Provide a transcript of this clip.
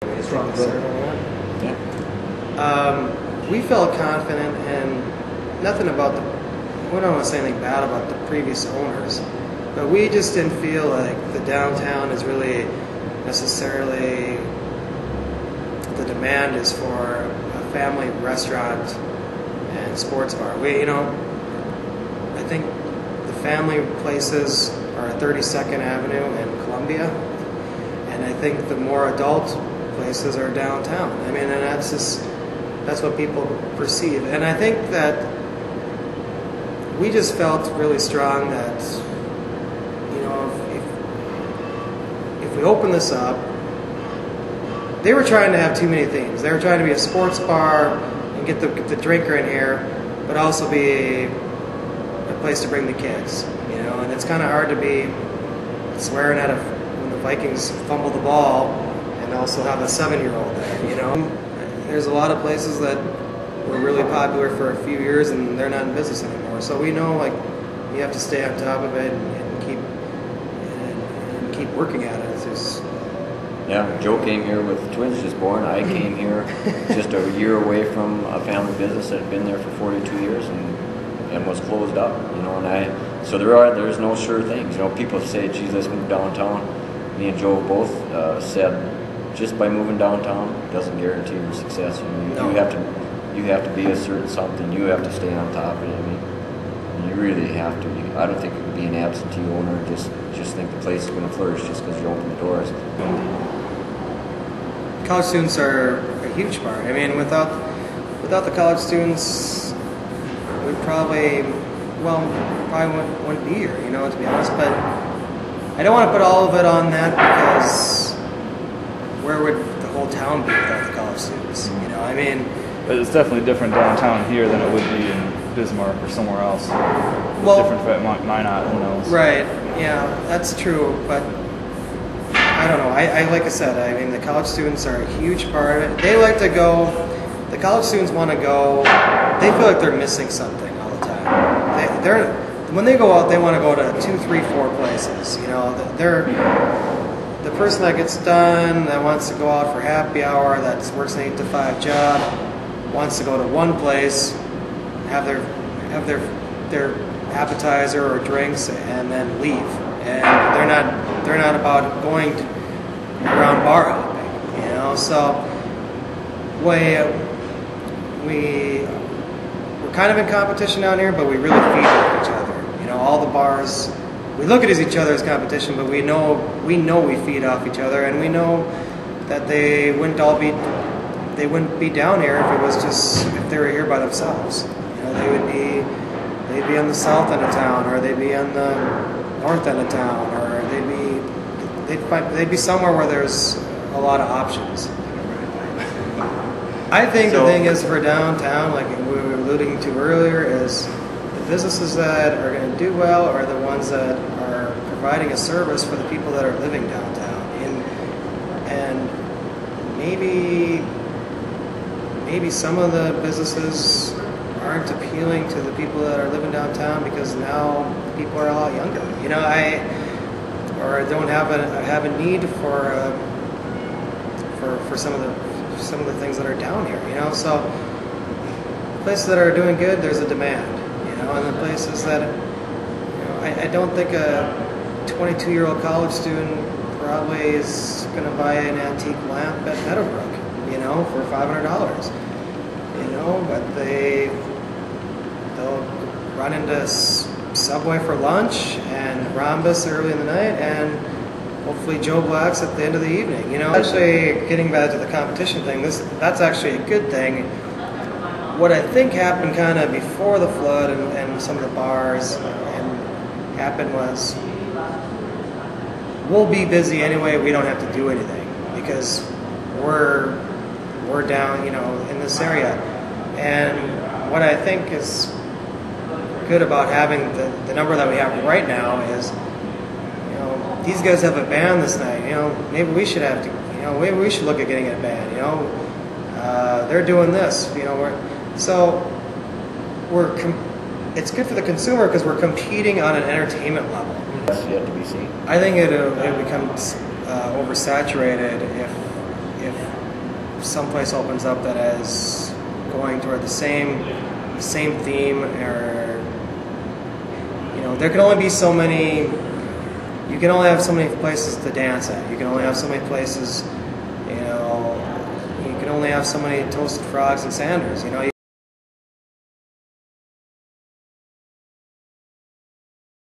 Strong vote. Yeah. We felt confident, and nothing about we don't want to say anything bad about the previous owners, but we just didn't feel like the downtown is really necessarily, the demand is for a family restaurant and sports bar. I think the family places are at 32nd Avenue and Columbia, and I think the more adult places are downtown. I mean, and that's what people perceive. And I think that we just felt really strong that, if we open this up, they were trying to have too many things. They were trying to be a sports bar and get the drinker in here, but also be a place to bring the kids. And it's kind of hard to be swearing at when the Vikings fumble the ball and also have a 7-year-old there. There's a lot of places that were really popular for a few years and they're not in business anymore. So we know, you have to stay on top of it and keep working at it. It's just, Yeah, Joe came here with twins just born. I came here just a year away from a family business that had been there for 42 years and was closed up. So there's no sure things. People say, "Geez, let's move downtown." Me and Joe both said, just by moving downtown doesn't guarantee your success. You have to be a certain something. You have to stay on top of it. You really have to. I don't think you could be an absentee owner and just think the place is going to flourish just because you open the doors. College students are a huge part. I mean, without the college students, we probably wouldn't be here, to be honest. But I don't want to put all of it on that, because where would the whole town be without the college students? I mean, But it's definitely different downtown here than it would be in Bismarck or somewhere else. Different for Minot, who knows? Right, yeah, that's true, but I don't know. I like I said, I mean, the college students are a huge part of it. They like to go, the college students want to go, they feel like they're missing something all the time. When they go out, they want to go to 2, 3, 4 places. The person that gets done, that wants to go out for happy hour, that works an 8 to 5 job, wants to go to one place, have their appetizer or drinks, and then leave. And they're not about going around bar hopping. So we're kind of in competition down here, but we really feed off each other. All the bars, we look at each other as competition, but we know we feed off each other, and we know that they wouldn't be down here if they were here by themselves. They'd be on the south end of town, or they'd be on the north end of town, or they'd be somewhere where there's a lot of options. I think the thing is, for downtown, like we were alluding to earlier, is the businesses that are going to do well are the ones that are providing a service for the people that are living downtown. And maybe some of the businesses aren't appealing to the people that are living downtown, because now people are a lot younger. Or don't have a need for some of the things that are down here. So places that are doing good, there's a demand. And the places that, I don't think a 22-year-old college student probably is going to buy an antique lamp at Meadowbrook, for $500. But they'll run into Subway for lunch and Rhombus early in the night, and hopefully Joe Black's at the end of the evening. Actually, getting back to the competition thing, that's actually a good thing. What I think happened kind of before the flood and some of the bars happened was, we'll be busy anyway, we don't have to do anything, because we're down, in this area. And what I think is good about having the number that we have right now is, these guys have a band this night. Maybe we should maybe we should look at getting a band. They're doing this. It's good for the consumer, because we're competing on an entertainment level. That's yet to be seen. I think it becomes oversaturated if some place opens up that is going toward the same theme, or there can only be so many. You can only have so many places to dance at. You can only have so many places. You can only have so many toasted frogs and Sanders.